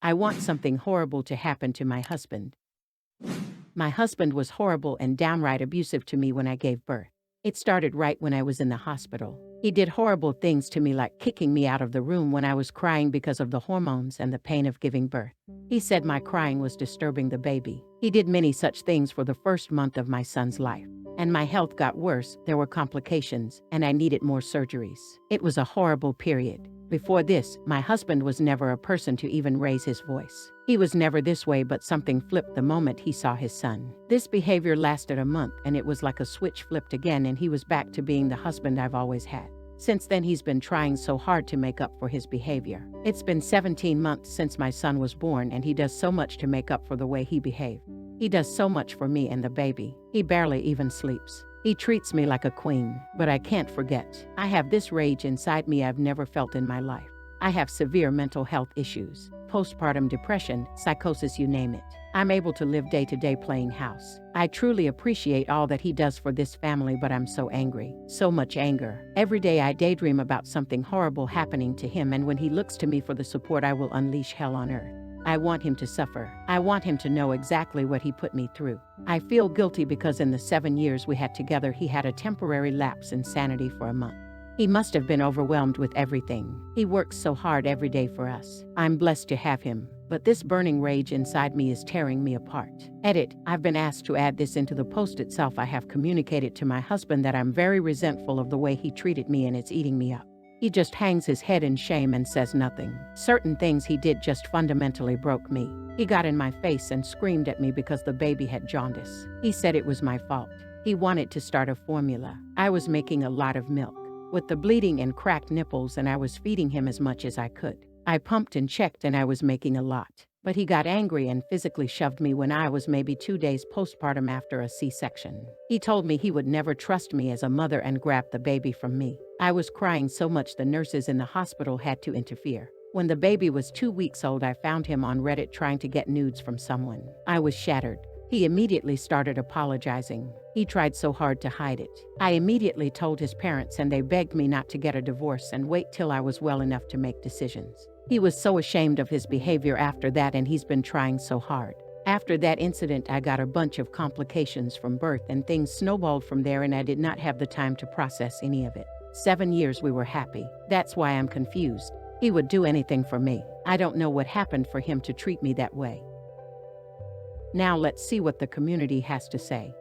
I want something horrible to happen to my husband. My husband was horrible and downright abusive to me when I gave birth. It started right when I was in the hospital. He did horrible things to me, like kicking me out of the room when I was crying because of the hormones and the pain of giving birth. He said my crying was disturbing the baby. He did many such things for the first month of my son's life. And my health got worse, there were complications, and I needed more surgeries. It was a horrible period. Before this, my husband was never a person to even raise his voice. He was never this way, but something flipped the moment he saw his son. This behavior lasted a month, and it was like a switch flipped again, and he was back to being the husband I've always had. Since then, he's been trying so hard to make up for his behavior. It's been 17 months since my son was born, and he does so much to make up for the way he behaved. He does so much for me and the baby. He barely even sleeps. He treats me like a queen, but I can't forget. I have this rage inside me I've never felt in my life. I have severe mental health issues, postpartum depression, psychosis, you name it. I'm able to live day to day playing house. I truly appreciate all that he does for this family, but I'm so angry. So much anger. Every day I daydream about something horrible happening to him, and when he looks to me for the support, I will unleash hell on earth. I want him to suffer. I want him to know exactly what he put me through. I feel guilty because in the 7 years we had together, he had a temporary lapse in sanity for a month. He must have been overwhelmed with everything. He works so hard every day for us. I'm blessed to have him, but this burning rage inside me is tearing me apart. Edit: I've been asked to add this into the post itself. I have communicated to my husband that I'm very resentful of the way he treated me, and it's eating me up. He just hangs his head in shame and says nothing. Certain things he did just fundamentally broke me. He got in my face and screamed at me because the baby had jaundice. He said it was my fault. He wanted to start a formula. I was making a lot of milk, with the bleeding and cracked nipples, and I was feeding him as much as I could. I pumped and checked, and I was making a lot. But he got angry and physically shoved me when I was maybe 2 days postpartum after a C-section. He told me he would never trust me as a mother and grabbed the baby from me. I was crying so much the nurses in the hospital had to interfere. When the baby was 2 weeks old, I found him on Reddit trying to get nudes from someone. I was shattered. He immediately started apologizing. He tried so hard to hide it. I immediately told his parents, and they begged me not to get a divorce and wait till I was well enough to make decisions. He was so ashamed of his behavior after that, and he's been trying so hard. After that incident, I got a bunch of complications from birth, and things snowballed from there, and I did not have the time to process any of it. 7 years we were happy. That's why I'm confused. He would do anything for me. I don't know what happened for him to treat me that way. Now let's see what the community has to say.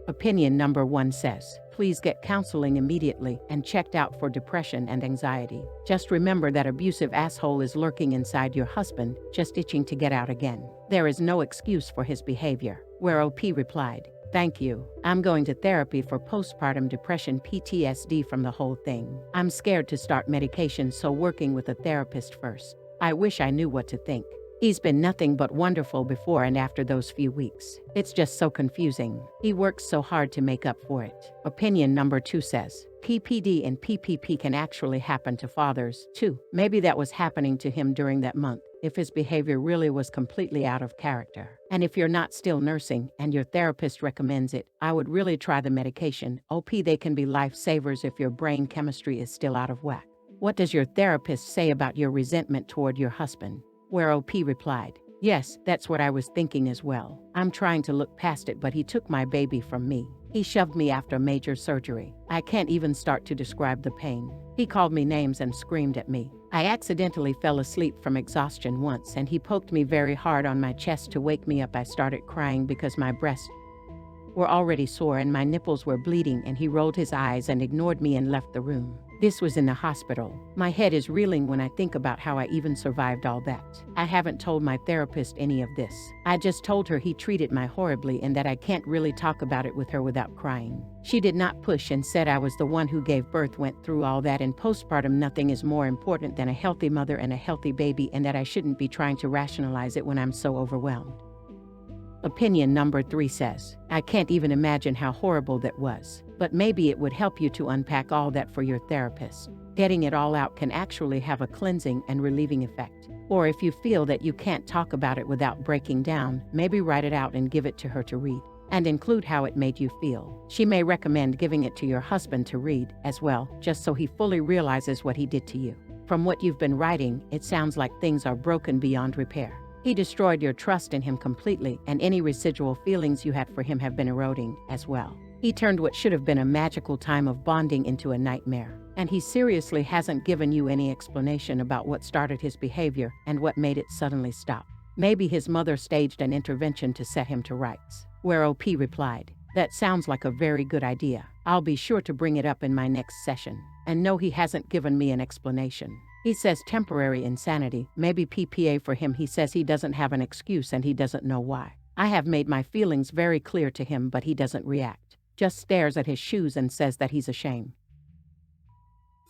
Opinion number 1 says, please get counseling immediately and checked out for depression and anxiety. Just remember that abusive asshole is lurking inside your husband, just itching to get out again. There is no excuse for his behavior. Where OP replied, thank you. I'm going to therapy for postpartum depression PTSD from the whole thing. I'm scared to start medication, so working with a therapist first. I wish I knew what to think. He's been nothing but wonderful before and after those few weeks. It's just so confusing. He works so hard to make up for it. Opinion number 2 says, PPD and PPP can actually happen to fathers, too. Maybe that was happening to him during that month, if his behavior really was completely out of character. And if you're not still nursing and your therapist recommends it, I would really try the medication. OP, they can be lifesavers if your brain chemistry is still out of whack. What does your therapist say about your resentment toward your husband? Where OP replied, yes, that's what I was thinking as well. I'm trying to look past it, but he took my baby from me. He shoved me after major surgery. I can't even start to describe the pain. He called me names and screamed at me. I accidentally fell asleep from exhaustion once, and he poked me very hard on my chest to wake me up. I started crying because my breasts were already sore and my nipples were bleeding, and he rolled his eyes and ignored me and left the room. This was in the hospital. My head is reeling when I think about how I even survived all that. I haven't told my therapist any of this. I just told her he treated me horribly and that I can't really talk about it with her without crying. She did not push and said I was the one who gave birth, went through all that, and postpartum nothing is more important than a healthy mother and a healthy baby, and that I shouldn't be trying to rationalize it when I'm so overwhelmed. Opinion number 3 says, I can't even imagine how horrible that was, but maybe it would help you to unpack all that for your therapist. Getting it all out can actually have a cleansing and relieving effect. Or if you feel that you can't talk about it without breaking down, maybe write it out and give it to her to read, and include how it made you feel. She may recommend giving it to your husband to read as well, just so he fully realizes what he did to you. From what you've been writing, it sounds like things are broken beyond repair. He destroyed your trust in him completely, and any residual feelings you had for him have been eroding as well. He turned what should have been a magical time of bonding into a nightmare. And he seriously hasn't given you any explanation about what started his behavior and what made it suddenly stop. Maybe his mother staged an intervention to set him to rights. Where OP replied, "That sounds like a very good idea. I'll be sure to bring it up in my next session." And no, he hasn't given me an explanation. He says temporary insanity, maybe PPA for him. He says he doesn't have an excuse and he doesn't know why. I have made my feelings very clear to him, but he doesn't react. Just stares at his shoes and says that he's ashamed.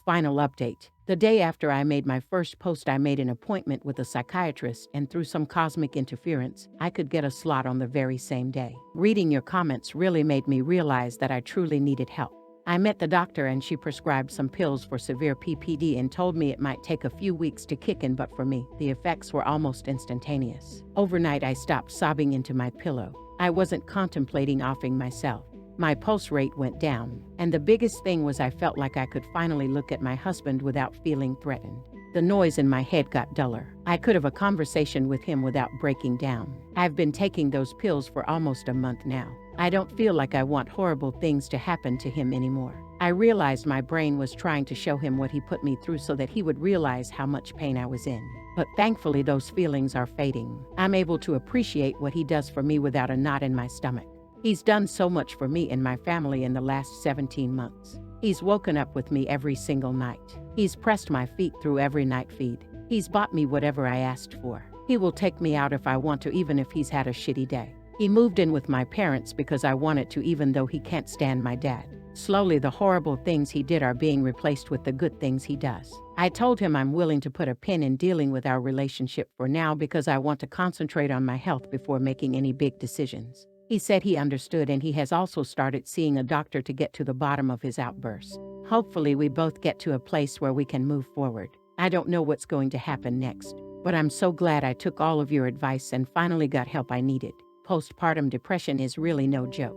Final update. The day after I made my first post, I made an appointment with a psychiatrist, and through some cosmic interference, I could get a slot on the very same day. Reading your comments really made me realize that I truly needed help. I met the doctor and she prescribed some pills for severe PPD and told me it might take a few weeks to kick in, but for me, the effects were almost instantaneous. Overnight, I stopped sobbing into my pillow. I wasn't contemplating offing myself. My pulse rate went down, and the biggest thing was I felt like I could finally look at my husband without feeling threatened. The noise in my head got duller. I could have a conversation with him without breaking down. I've been taking those pills for almost a month now. I don't feel like I want horrible things to happen to him anymore. I realized my brain was trying to show him what he put me through so that he would realize how much pain I was in. But thankfully, those feelings are fading. I'm able to appreciate what he does for me without a knot in my stomach. He's done so much for me and my family in the last 17 months. He's woken up with me every single night. He's pressed my feet through every night feed. He's bought me whatever I asked for. He will take me out if I want to, even if he's had a shitty day. He moved in with my parents because I wanted to, even though he can't stand my dad. Slowly, the horrible things he did are being replaced with the good things he does. I told him I'm willing to put a pin in dealing with our relationship for now because I want to concentrate on my health before making any big decisions. He said he understood, and he has also started seeing a doctor to get to the bottom of his outbursts. Hopefully, we both get to a place where we can move forward. I don't know what's going to happen next, but I'm so glad I took all of your advice and finally got help I needed. Postpartum depression is really no joke.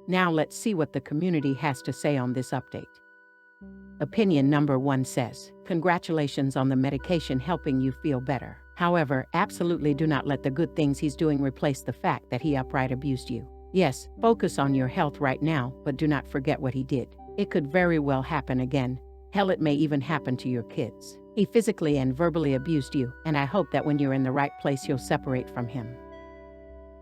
Now let's see what the community has to say on this update. Opinion number 1 says, "Congratulations on the medication helping you feel better. However, absolutely do not let the good things he's doing replace the fact that he outright abused you. Yes, focus on your health right now, but do not forget what he did. It could very well happen again. Hell, it may even happen to your kids. He physically and verbally abused you, and I hope that when you're in the right place, you'll separate from him."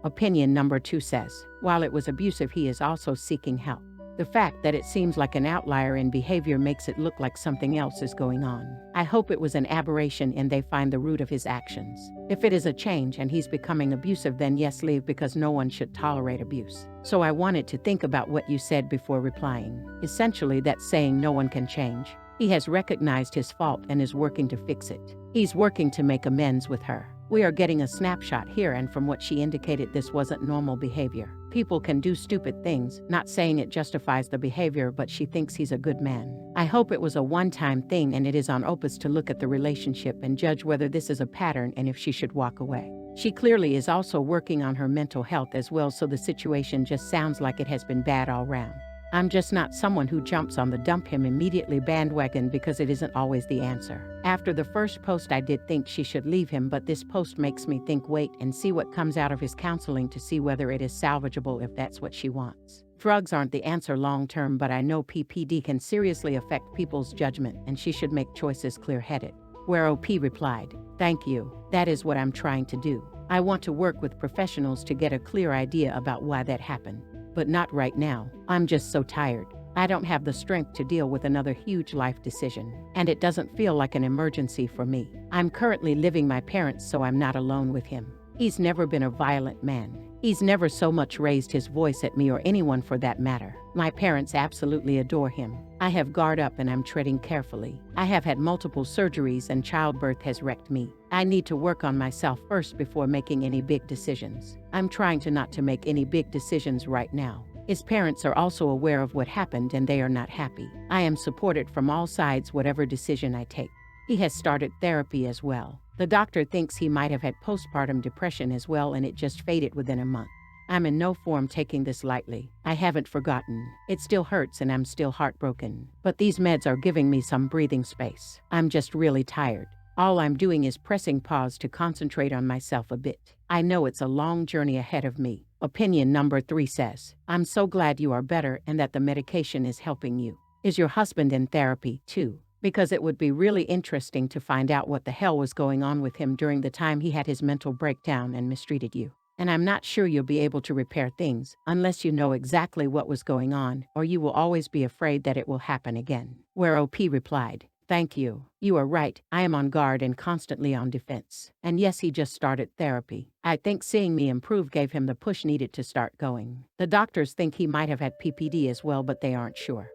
Opinion number 2 says, "While it was abusive, he is also seeking help. The fact that it seems like an outlier in behavior makes it look like something else is going on. I hope it was an aberration and they find the root of his actions. If it is a change and he's becoming abusive, then yes, leave, because no one should tolerate abuse." So I wanted to think about what you said before replying. Essentially, that's saying no one can change. He has recognized his fault and is working to fix it. He's working to make amends with her. We are getting a snapshot here, and from what she indicated, this wasn't normal behavior. People can do stupid things, not saying it justifies the behavior, but she thinks he's a good man. I hope it was a one-time thing, and it is on Opus to look at the relationship and judge whether this is a pattern and if she should walk away. She clearly is also working on her mental health as well, so the situation just sounds like it has been bad all round. I'm just not someone who jumps on the dump him immediately bandwagon, because it isn't always the answer. After the first post, I did think she should leave him, but this post makes me think, wait and see what comes out of his counseling to see whether it is salvageable if that's what she wants. Drugs aren't the answer long term, but I know PPD can seriously affect people's judgment, and she should make choices clear-headed. Where OP replied, "Thank you. That is what I'm trying to do. I want to work with professionals to get a clear idea about why that happened. But not right now. I'm just so tired. I don't have the strength to deal with another huge life decision, and it doesn't feel like an emergency for me. I'm currently living my parents, so I'm not alone with him. He's never been a violent man. He's never so much raised his voice at me, or anyone for that matter. My parents absolutely adore him. I have guard up and I'm treading carefully. I have had multiple surgeries and childbirth has wrecked me. I need to work on myself first before making any big decisions. I'm trying to not to make any big decisions right now. His parents are also aware of what happened and they are not happy. I am supported from all sides whatever decision I take. He has started therapy as well. The doctor thinks he might have had postpartum depression as well, and it just faded within a month. I'm in no form taking this lightly. I haven't forgotten. It still hurts and I'm still heartbroken. But these meds are giving me some breathing space. I'm just really tired. All I'm doing is pressing pause to concentrate on myself a bit. I know it's a long journey ahead of me. Opinion number 3 says, I'm so glad you are better and that the medication is helping you. Is your husband in therapy too? Because it would be really interesting to find out what the hell was going on with him during the time he had his mental breakdown and mistreated you. And I'm not sure you'll be able to repair things unless you know exactly what was going on, or you will always be afraid that it will happen again. Where OP replied, thank you. You are right. I am on guard and constantly on defense. And yes, he just started therapy. I think seeing me improve gave him the push needed to start going. The doctors think he might have had PPD as well, but they aren't sure.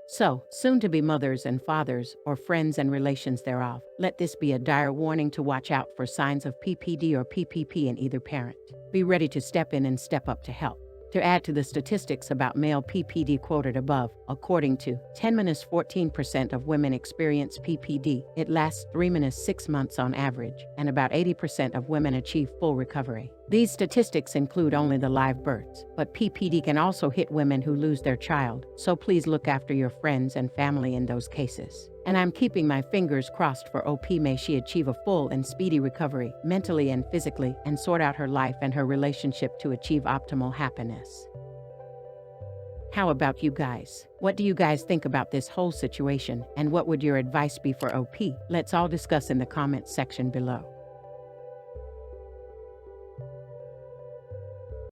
So, soon-to-be mothers and fathers, or friends and relations thereof, let this be a dire warning to watch out for signs of PPD or PPP in either parent. Be ready to step in and step up to help. To add to the statistics about male PPD quoted above, according to 10-14% of women experience PPD, it lasts 3-6 months on average, and about 80% of women achieve full recovery. These statistics include only the live births, but PPD can also hit women who lose their child, so please look after your friends and family in those cases. And I'm keeping my fingers crossed for OP. May she achieve a full and speedy recovery, mentally and physically, and sort out her life and her relationship to achieve optimal happiness. How about you guys? What do you guys think about this whole situation, and what would your advice be for OP? Let's all discuss in the comments section below.